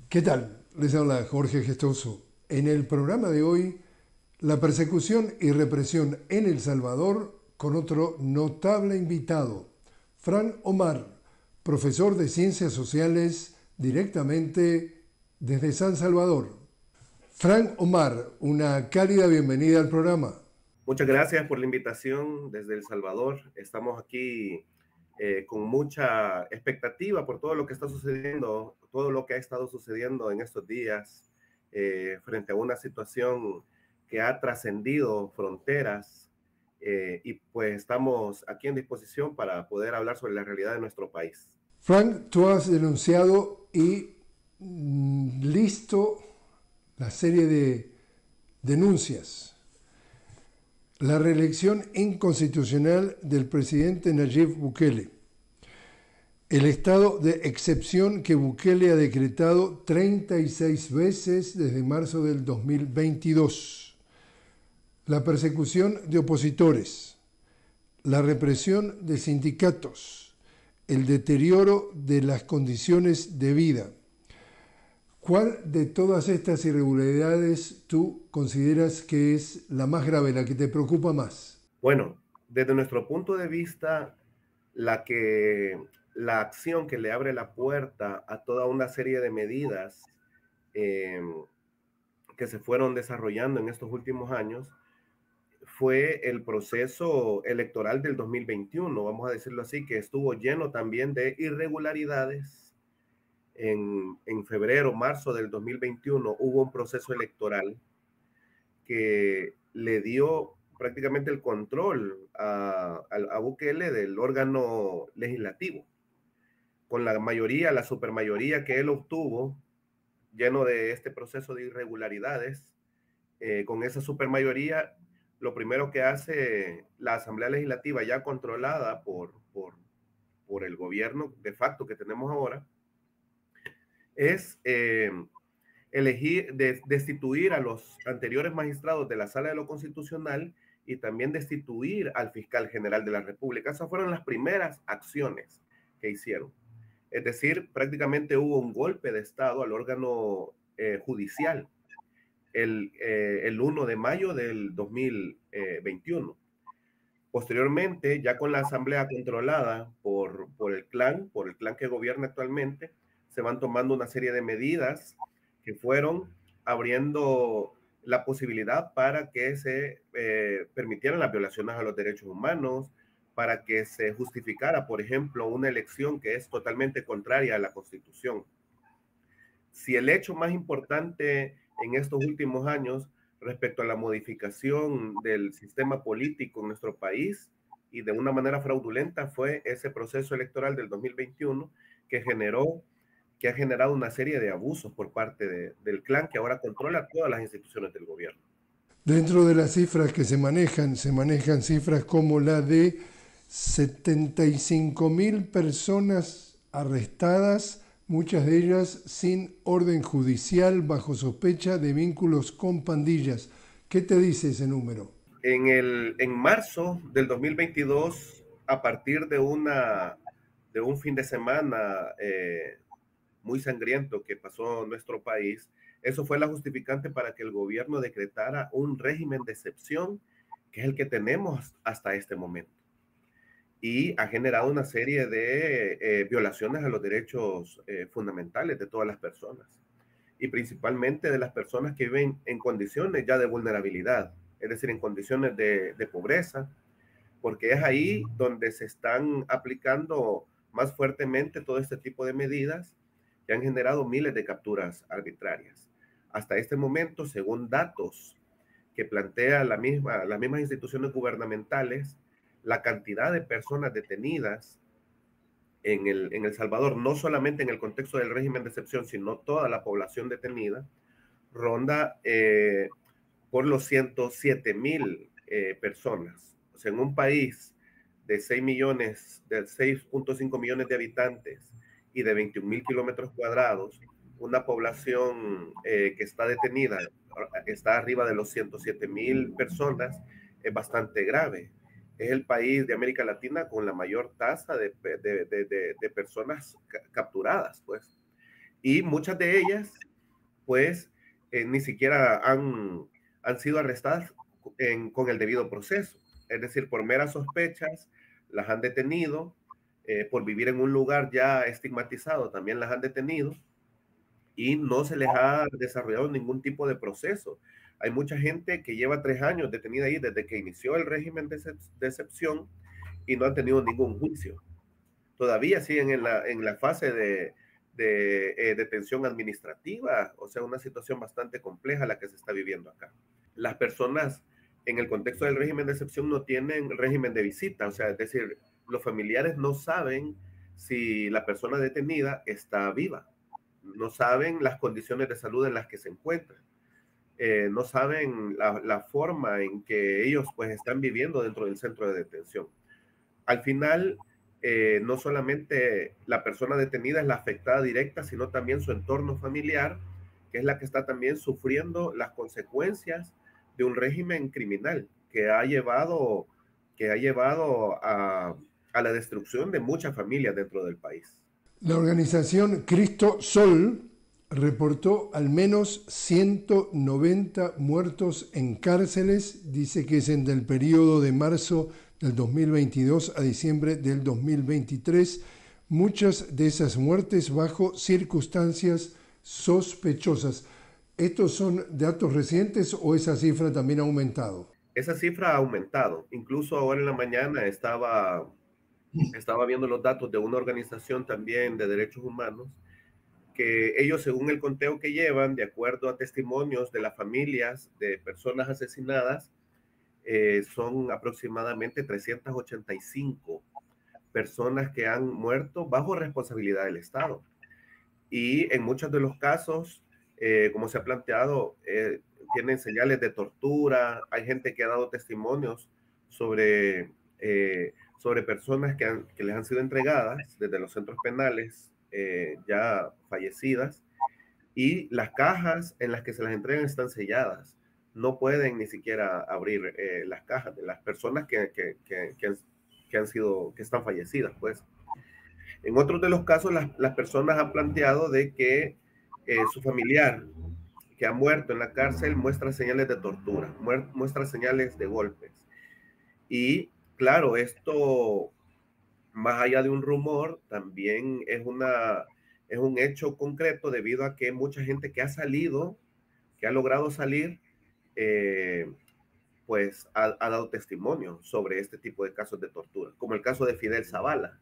¿Qué tal? Les habla Jorge Gestoso. En el programa de hoy, la persecución y represión en El Salvador con otro notable invitado, Fran Omar, profesor de Ciencias Sociales directamente desde San Salvador. Fran Omar, una cálida bienvenida al programa. Muchas gracias por la invitación desde El Salvador. Estamos aquí con mucha expectativa por todo lo que está sucediendo, todo lo que ha estado sucediendo en estos días frente a una situación que ha trascendido fronteras y pues estamos aquí en disposición para poder hablar sobre la realidad de nuestro país. Frank, tú has denunciado y listo la serie de denuncias. La reelección inconstitucional del presidente Nayib Bukele. El estado de excepción que Bukele ha decretado 36 veces desde marzo del 2022. La persecución de opositores. La represión de sindicatos. El deterioro de las condiciones de vida. ¿Cuál de todas estas irregularidades tú consideras que es la más grave, la que te preocupa más? Bueno, desde nuestro punto de vista, la que la acción que le abre la puerta a toda una serie de medidas eh, que se fueron desarrollando en estos últimos años fue el proceso electoral del 2021, vamos a decirlo así, que estuvo lleno también de irregularidades. En febrero, marzo del 2021 hubo un proceso electoral que le dio prácticamente el control a Bukele del órgano legislativo, con la mayoría, la supermayoría que él obtuvo, lleno de este proceso de irregularidades. Con esa supermayoría, lo primero que hace la Asamblea Legislativa, ya controlada por el gobierno de facto que tenemos ahora, es elegir, destituir a los anteriores magistrados de la Sala de lo Constitucional y también destituir al fiscal general de la República. Esas fueron las primeras acciones que hicieron. Es decir, prácticamente hubo un golpe de Estado al órgano judicial el 1 de mayo del 2021. Posteriormente, ya con la asamblea controlada por el clan que gobierna actualmente, se van tomando una serie de medidas que fueron abriendo la posibilidad para que se permitieran las violaciones a los derechos humanos, para que se justificara, por ejemplo, una elección que es totalmente contraria a la Constitución. Si el hecho más importante en estos últimos años respecto a la modificación del sistema político en nuestro país y de una manera fraudulenta fue ese proceso electoral del 2021 que ha generado una serie de abusos por parte del clan que ahora controla todas las instituciones del gobierno. Dentro de las cifras que se manejan cifras como la de 75.000 personas arrestadas, muchas de ellas sin orden judicial, bajo sospecha de vínculos con pandillas. ¿Qué te dice ese número? En marzo del 2022, a partir de un fin de semana muy sangriento que pasó en nuestro país, eso fue la justificante para que el gobierno decretara un régimen de excepción, que es el que tenemos hasta este momento. Y ha generado una serie de violaciones a los derechos fundamentales de todas las personas, y principalmente de las personas que viven en condiciones ya de vulnerabilidad, es decir, en condiciones de pobreza, porque es ahí donde se están aplicando más fuertemente todo este tipo de medidas que han generado miles de capturas arbitrarias. Hasta este momento, según datos que plantea las mismas instituciones gubernamentales, la cantidad de personas detenidas en El Salvador, no solamente en el contexto del régimen de excepción, sino toda la población detenida, ronda por los 107,000 personas. O sea, en un país de 6 millones, de 6.5 millones de habitantes y de 21,000 kilómetros cuadrados, una población que está detenida, está arriba de los 107,000 personas, es bastante grave. Es el país de América Latina con la mayor tasa de personas capturadas, pues. y muchas de ellas, pues, ni siquiera han sido arrestadas con el debido proceso. Es decir, por meras sospechas las han detenido, por vivir en un lugar ya estigmatizado también las han detenido y no se les ha desarrollado ningún tipo de proceso. Hay mucha gente que lleva 3 años detenida ahí desde que inició el régimen de excepción y no han tenido ningún juicio. Todavía siguen en la fase de detención administrativa, o sea, una situación bastante compleja la que se está viviendo acá. Las personas en el contexto del régimen de excepción no tienen régimen de visita, o sea, es decir, los familiares no saben si la persona detenida está viva, no saben las condiciones de salud en las que se encuentran, no saben la forma en que ellos pues están viviendo dentro del centro de detención. Al final, no solamente la persona detenida es la afectada directa, sino también su entorno familiar, que es la que está también sufriendo las consecuencias de un régimen criminal que ha llevado a la destrucción de muchas familias dentro del país. La organización Cristo Sol reportó al menos 190 muertos en cárceles, dice que es en el periodo de marzo del 2022 a diciembre del 2023, muchas de esas muertes bajo circunstancias sospechosas. ¿Estos son datos recientes o esa cifra también ha aumentado? Esa cifra ha aumentado. Incluso ahora en la mañana estaba viendo los datos de una organización también de derechos humanos que ellos, según el conteo que llevan, de acuerdo a testimonios de las familias de personas asesinadas, son aproximadamente 385 personas que han muerto bajo responsabilidad del Estado. Y en muchos de los casos, como se ha planteado, tienen señales de tortura. Hay gente que ha dado testimonios sobre personas que les han sido entregadas desde los centros penales ya fallecidas, y las cajas en las que se las entregan están selladas. No pueden ni siquiera abrir las cajas de las personas que están fallecidas, pues. En otros de los casos, las personas han planteado de que su familiar que ha muerto en la cárcel muestra señales de tortura, muestra señales de golpes. Y claro, esto, más allá de un rumor, también es un hecho concreto debido a que mucha gente que ha salido, que ha logrado salir, eh, pues ha dado testimonio sobre este tipo de casos de tortura, como el caso de Fidel Zavala,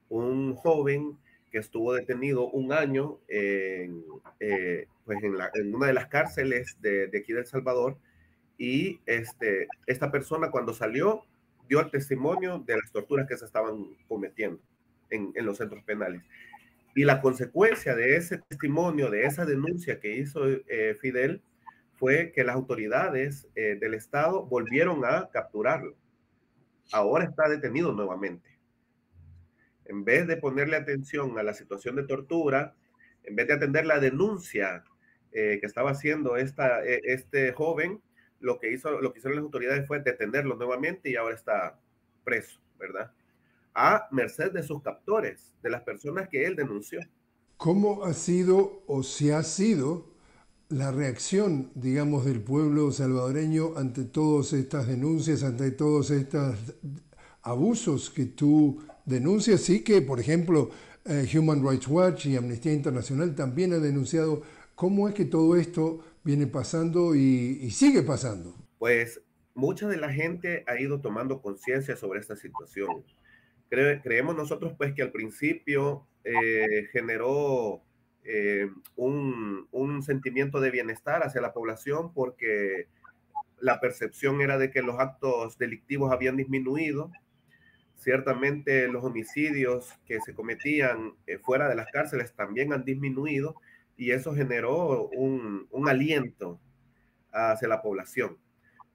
un joven que estuvo detenido un año pues en una de las cárceles de aquí de El Salvador, y esta persona cuando salió dio el testimonio de las torturas que se estaban cometiendo en los centros penales. Y la consecuencia de ese testimonio, de esa denuncia que hizo Fidel, fue que las autoridades del Estado volvieron a capturarlo. Ahora está detenido nuevamente. En vez de ponerle atención a la situación de tortura, en vez de atender la denuncia que estaba haciendo este joven, lo que hicieron las autoridades fue detenerlo nuevamente y ahora está preso, ¿verdad? A merced de sus captores, de las personas que él denunció. ¿Cómo ha sido o si ha sido la reacción, digamos, del pueblo salvadoreño ante todas estas denuncias, ante todos estos abusos que tú denuncias? Sí que, por ejemplo, Human Rights Watch y Amnistía Internacional también han denunciado cómo es que todo esto viene pasando y sigue pasando. Pues mucha de la gente ha ido tomando conciencia sobre esta situación. Creemos nosotros pues que al principio generó un sentimiento de bienestar hacia la población porque la percepción era de que los actos delictivos habían disminuido. Ciertamente los homicidios que se cometían fuera de las cárceles también han disminuido, y eso generó un aliento hacia la población.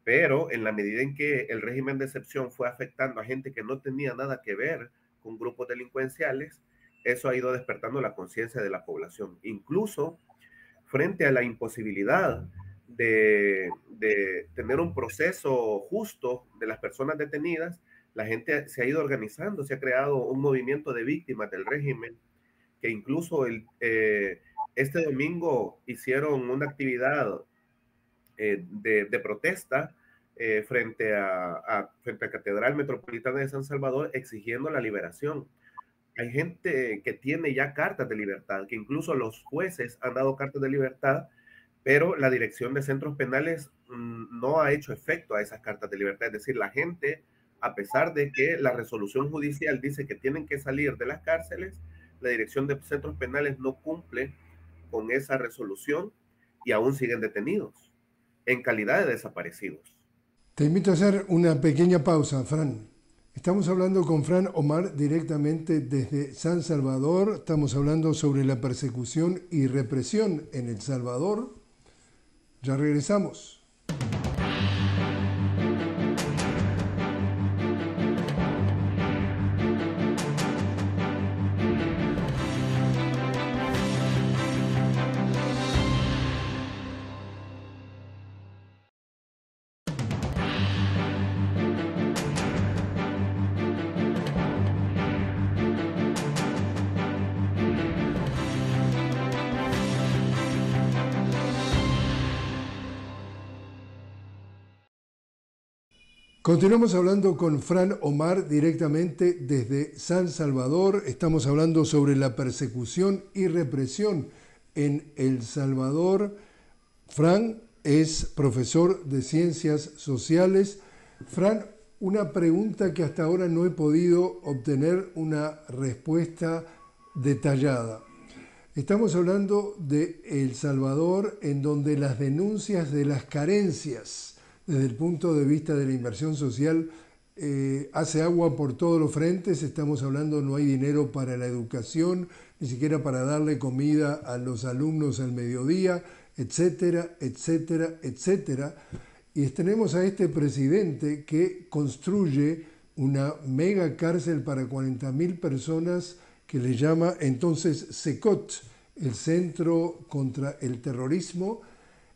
Pero en la medida en que el régimen de excepción fue afectando a gente que no tenía nada que ver con grupos delincuenciales, eso ha ido despertando la conciencia de la población. Incluso frente a la imposibilidad de tener un proceso justo de las personas detenidas, la gente se ha ido organizando, se ha creado un movimiento de víctimas del régimen, que incluso este domingo hicieron una actividad de protesta frente a Catedral Metropolitana de San Salvador exigiendo la liberación. Hay gente que tiene ya cartas de libertad, que incluso los jueces han dado cartas de libertad, pero la dirección de centros penales no ha hecho efecto a esas cartas de libertad. Es decir, la gente, a pesar de que la resolución judicial dice que tienen que salir de las cárceles, la dirección de centros penales no cumple con esa resolución y aún siguen detenidos en calidad de desaparecidos. Te invito a hacer una pequeña pausa, Fran. Estamos hablando con Fran Omar directamente desde San Salvador. Estamos hablando sobre la persecución y represión en El Salvador. Ya regresamos. Continuamos hablando con Fran Omar directamente desde San Salvador. Estamos hablando sobre la persecución y represión en El Salvador. Fran es profesor de Ciencias Sociales. Fran, una pregunta que hasta ahora no he podido obtener una respuesta detallada. Estamos hablando de El Salvador, en donde las denuncias de las carencias desde el punto de vista de la inversión social hace agua por todos los frentes. Estamos hablando, no hay dinero para la educación, ni siquiera para darle comida a los alumnos al mediodía, etcétera, etcétera, etcétera. Y tenemos a este presidente que construye una mega cárcel para 40.000 personas que le llama entonces CECOT, el Centro contra el Terrorismo.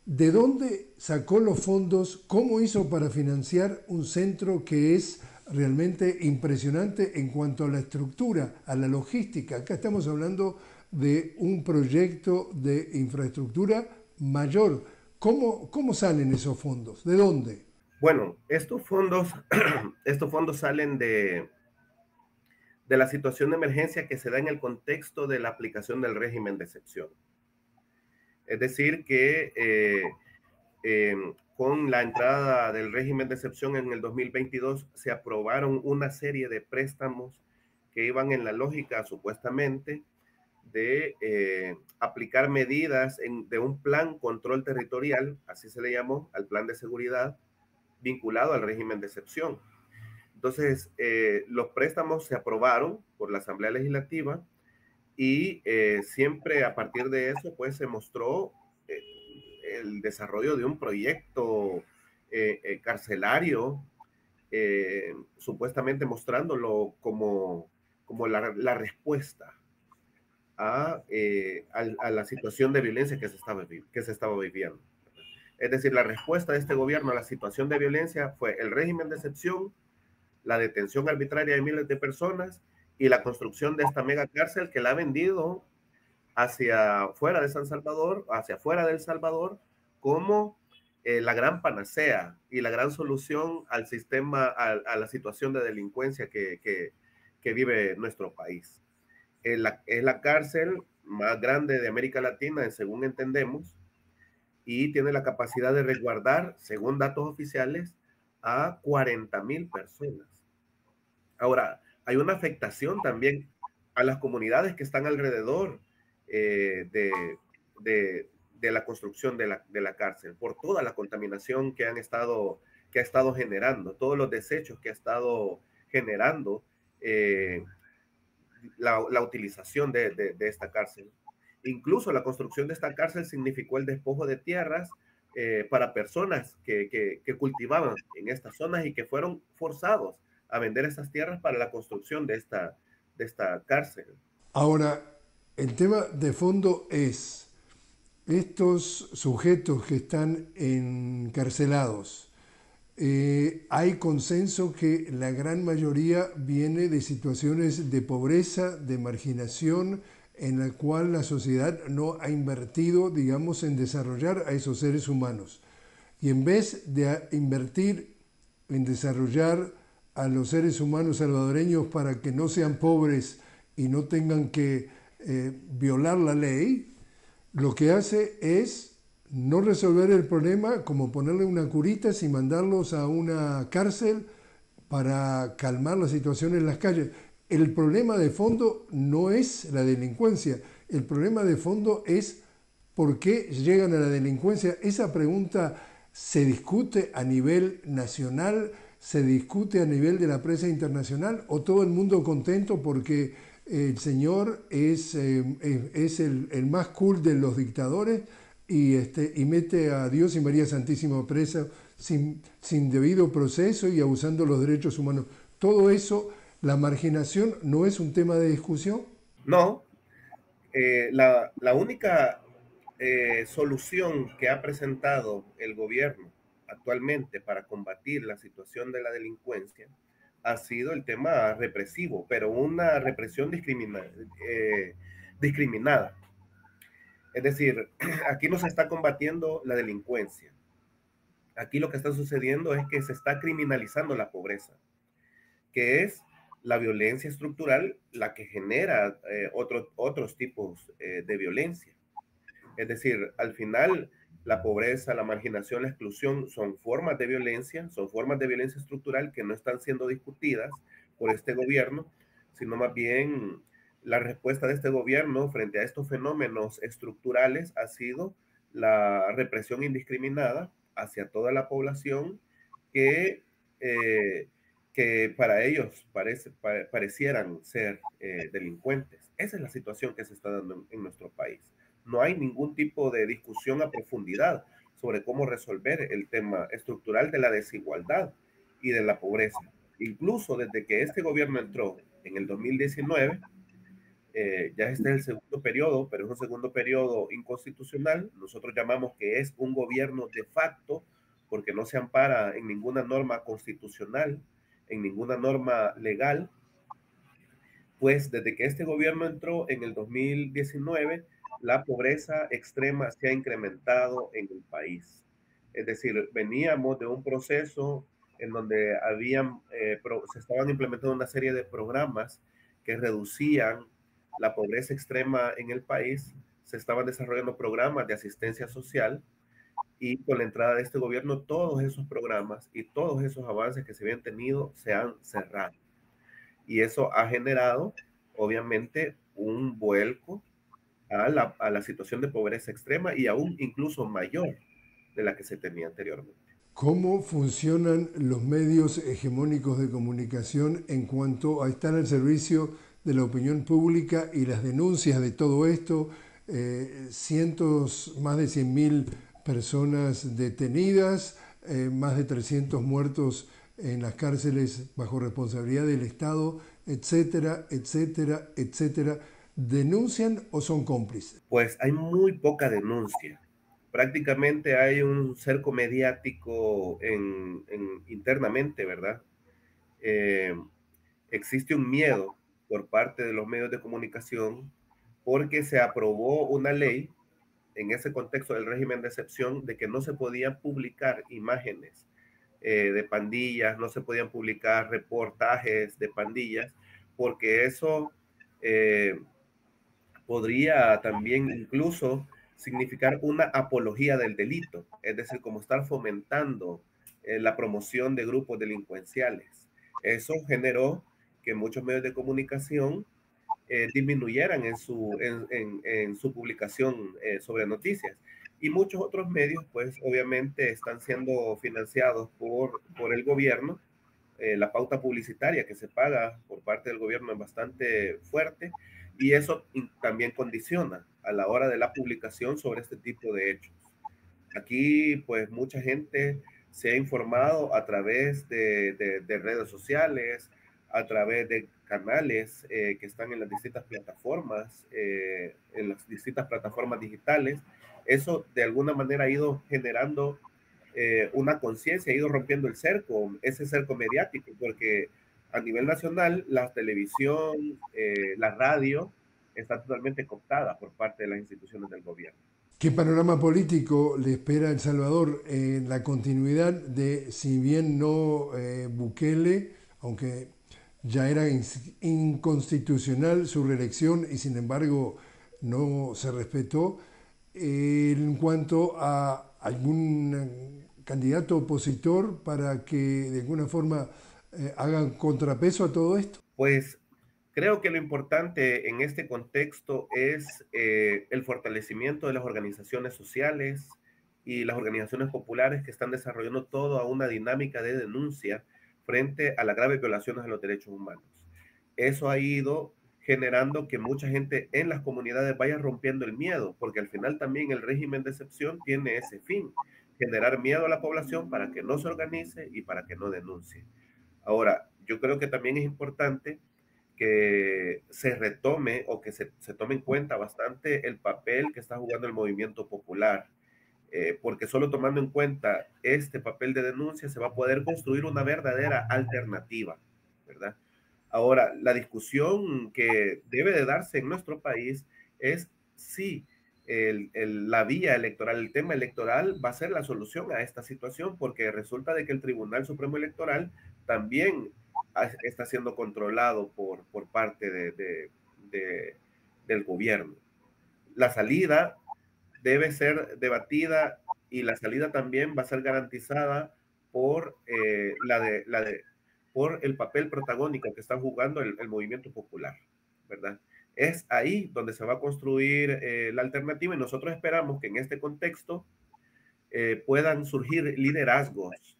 ¿De dónde sacó los fondos? ¿Cómo hizo para financiar un centro que es realmente impresionante en cuanto a la estructura, a la logística? Acá estamos hablando de un proyecto de infraestructura mayor. ¿Cómo salen esos fondos? ¿De dónde? Bueno, estos fondos salen de la situación de emergencia que se da en el contexto de la aplicación del régimen de excepción. Es decir, que con la entrada del régimen de excepción en el 2022 se aprobaron una serie de préstamos que iban en la lógica, supuestamente, de aplicar medidas de un plan control territorial, así se le llamó, al plan de seguridad, vinculado al régimen de excepción. Entonces, los préstamos se aprobaron por la Asamblea Legislativa y siempre a partir de eso, pues se mostró el desarrollo de un proyecto carcelario, supuestamente mostrándolo como la respuesta a la situación de violencia que se estaba viviendo. Es decir, la respuesta de este gobierno a la situación de violencia fue el régimen de excepción, la detención arbitraria de miles de personas y la construcción de esta mega cárcel que la ha vendido hacia fuera de San Salvador, hacia fuera del Salvador, como la gran panacea y la gran solución al sistema, a la situación de delincuencia que vive nuestro país. Es la cárcel más grande de América Latina, según entendemos, y tiene la capacidad de resguardar, según datos oficiales, a 40.000 personas. Ahora, hay una afectación también a las comunidades que están alrededor de la construcción de la cárcel, por toda la contaminación que ha estado generando, todos los desechos que ha estado generando la utilización de esta cárcel. Incluso la construcción de esta cárcel significó el despojo de tierras para personas que cultivaban en estas zonas y que fueron forzados a vender esas tierras para la construcción de esta cárcel. Ahora, el tema de fondo es, estos sujetos que están encarcelados, hay consenso que la gran mayoría viene de situaciones de pobreza, de marginación, en la cual la sociedad no ha invertido, digamos, en desarrollar a esos seres humanos. Y en vez de invertir en desarrollar a los seres humanos salvadoreños para que no sean pobres y no tengan que violar la ley, lo que hace es no resolver el problema, como ponerle una curita y mandarlos a una cárcel para calmar la situación en las calles. El problema de fondo no es la delincuencia, el problema de fondo es por qué llegan a la delincuencia. Esa pregunta se discute a nivel nacional, se discute a nivel de la prensa internacional, o todo el mundo contento porque el señor es el más cool de los dictadores y mete a Dios y María Santísima presa sin debido proceso y abusando los derechos humanos. Todo eso, la marginación, ¿no es un tema de discusión? No, la única solución que ha presentado el gobierno actualmente para combatir la situación de la delincuencia ha sido el tema represivo, pero una represión discriminada. Es decir, aquí no se está combatiendo la delincuencia. Aquí lo que está sucediendo es que se está criminalizando la pobreza, que es la violencia estructural la que genera otros tipos de violencia. Es decir, al final, la pobreza, la marginación, la exclusión son formas de violencia estructural que no están siendo discutidas por este gobierno, sino más bien la respuesta de este gobierno frente a estos fenómenos estructurales ha sido la represión indiscriminada hacia toda la población que, eh, que para ellos parecieran ser delincuentes. Esa es la situación que se está dando en nuestro país. No hay ningún tipo de discusión a profundidad sobre cómo resolver el tema estructural de la desigualdad y de la pobreza. Incluso desde que este gobierno entró en el 2019, ya este es el segundo periodo, pero es un segundo periodo inconstitucional. Nosotros llamamos que es un gobierno de facto porque no se ampara en ninguna norma constitucional, en ninguna norma legal. Pues desde que este gobierno entró en el 2019, la pobreza extrema se ha incrementado en el país. Es decir, veníamos de un proceso en donde se estaban implementando una serie de programas que reducían la pobreza extrema en el país. Se estaban desarrollando programas de asistencia social y con la entrada de este gobierno, todos esos programas y todos esos avances que se habían tenido se han cerrado. Y eso ha generado, obviamente, un vuelco a la situación de pobreza extrema y aún incluso mayor de la que se tenía anteriormente. ¿Cómo funcionan los medios hegemónicos de comunicación en cuanto a estar al servicio de la opinión pública y las denuncias de todo esto? Más de 100.000 personas detenidas, más de 300 muertos en las cárceles bajo responsabilidad del Estado, etcétera, etcétera, etcétera. ¿Denuncian o son cómplices? Pues hay muy poca denuncia. Prácticamente hay un cerco mediático internamente, ¿verdad? Eh, Existe un miedo por parte de los medios de comunicación porque se aprobó una ley en ese contexto del régimen de excepción de que no se podían publicar imágenes de pandillas, no se podían publicar reportajes de pandillas, porque eso eh, podría también incluso significar una apología del delito, es decir, como estar fomentando la promoción de grupos delincuenciales. Eso generó que muchos medios de comunicación disminuyeran en su publicación sobre noticias. Y muchos otros medios, pues obviamente están siendo financiados por el gobierno. La pauta publicitaria que se paga por parte del gobierno es bastante fuerte y eso también condiciona a la hora de la publicación sobre este tipo de hechos. Aquí, pues mucha gente se ha informado a través de redes sociales, a través de canales que están en las distintas plataformas digitales. Eso de alguna manera ha ido generando una conciencia, ha ido rompiendo ese cerco mediático, porque a nivel nacional, la televisión, la radio, está totalmente cooptada por parte de las instituciones del gobierno. ¿Qué panorama político le espera a El Salvador en la continuidad de, si bien no Bukele, aunque ya era inconstitucional su reelección y sin embargo no se respetó, en cuanto a algún candidato opositor para que de alguna forma hagan contrapeso a todo esto? Pues creo que lo importante en este contexto es el fortalecimiento de las organizaciones sociales y las organizaciones populares que están desarrollando toda una dinámica de denuncia frente a las graves violaciones a los derechos humanos. Eso ha ido generando que mucha gente en las comunidades vaya rompiendo el miedo, porque al final también el régimen de excepción tiene ese fin, generar miedo a la población para que no se organice y para que no denuncie. Ahora, yo creo que también es importante que se retome o que se tome en cuenta bastante el papel que está jugando el movimiento popular, porque solo tomando en cuenta este papel de denuncia se va a poder construir una verdadera alternativa, ¿verdad? Ahora, la discusión que debe de darse en nuestro país es si la vía electoral, el tema electoral va a ser la solución a esta situación, porque resulta de que el Tribunal Supremo Electoral también está siendo controlado por parte del gobierno. La salida debe ser debatida y la salida también va a ser garantizada por, por el papel protagónico que está jugando el movimiento popular, ¿verdad? Es ahí donde se va a construir la alternativa y nosotros esperamos que en este contexto puedan surgir liderazgos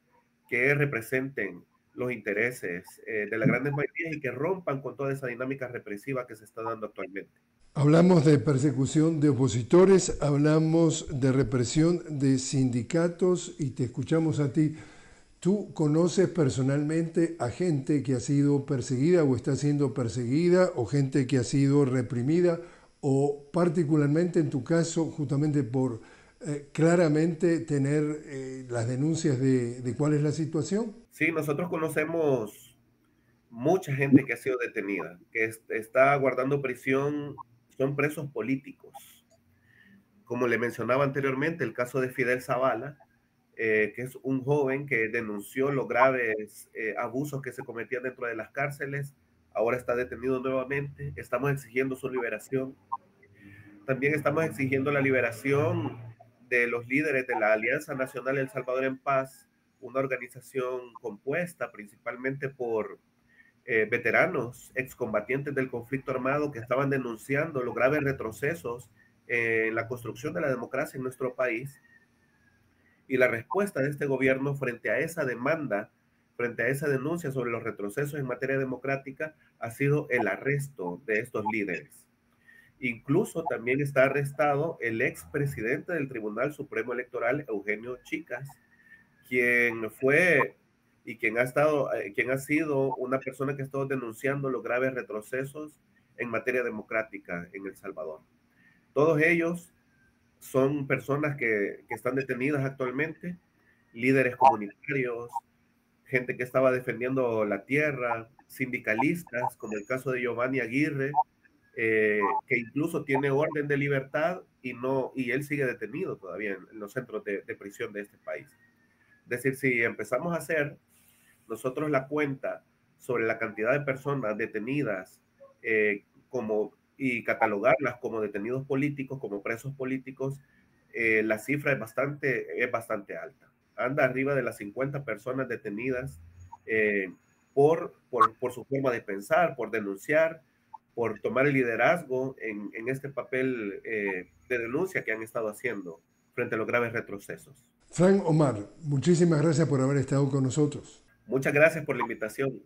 que representen los intereses de las grandes mayorías y que rompan con toda esa dinámica represiva que se está dando actualmente. Hablamos de persecución de opositores, hablamos de represión de sindicatos y te escuchamos a ti. ¿Tú conoces personalmente a gente que ha sido perseguida o está siendo perseguida o gente que ha sido reprimida o particularmente en tu caso justamente por claramente tener las denuncias de cuál es la situación? Sí, nosotros conocemos mucha gente que ha sido detenida, que está guardando prisión, son presos políticos. Como le mencionaba anteriormente, el caso de Fidel Zavala, que es un joven que denunció los graves abusos que se cometían dentro de las cárceles, ahora está detenido nuevamente. Estamos exigiendo su liberación. También estamos exigiendo la liberación de los líderes de la Alianza Nacional El Salvador en Paz, una organización compuesta principalmente por veteranos, excombatientes del conflicto armado que estaban denunciando los graves retrocesos en la construcción de la democracia en nuestro país. Y la respuesta de este gobierno frente a esa demanda, frente a esa denuncia sobre los retrocesos en materia democrática, ha sido el arresto de estos líderes. Incluso también está arrestado el expresidente del Tribunal Supremo Electoral, Eugenio Chicas, quien fue y quien ha sido una persona que ha estado denunciando los graves retrocesos en materia democrática en El Salvador. Todos ellos son personas que están detenidas actualmente, líderes comunitarios, gente que estaba defendiendo la tierra, sindicalistas, como el caso de Giovanni Aguirre, que incluso tiene orden de libertad y él sigue detenido todavía en los centros de prisión de este país. Es decir, si empezamos a hacer nosotros la cuenta sobre la cantidad de personas detenidas y catalogarlas como detenidos políticos, como presos políticos, la cifra es bastante alta. Anda arriba de las 50 personas detenidas por su forma de pensar, por denunciar, por tomar el liderazgo en este papel de denuncia que han estado haciendo frente a los graves retrocesos. Frank Omar, muchísimas gracias por haber estado con nosotros. Muchas gracias por la invitación.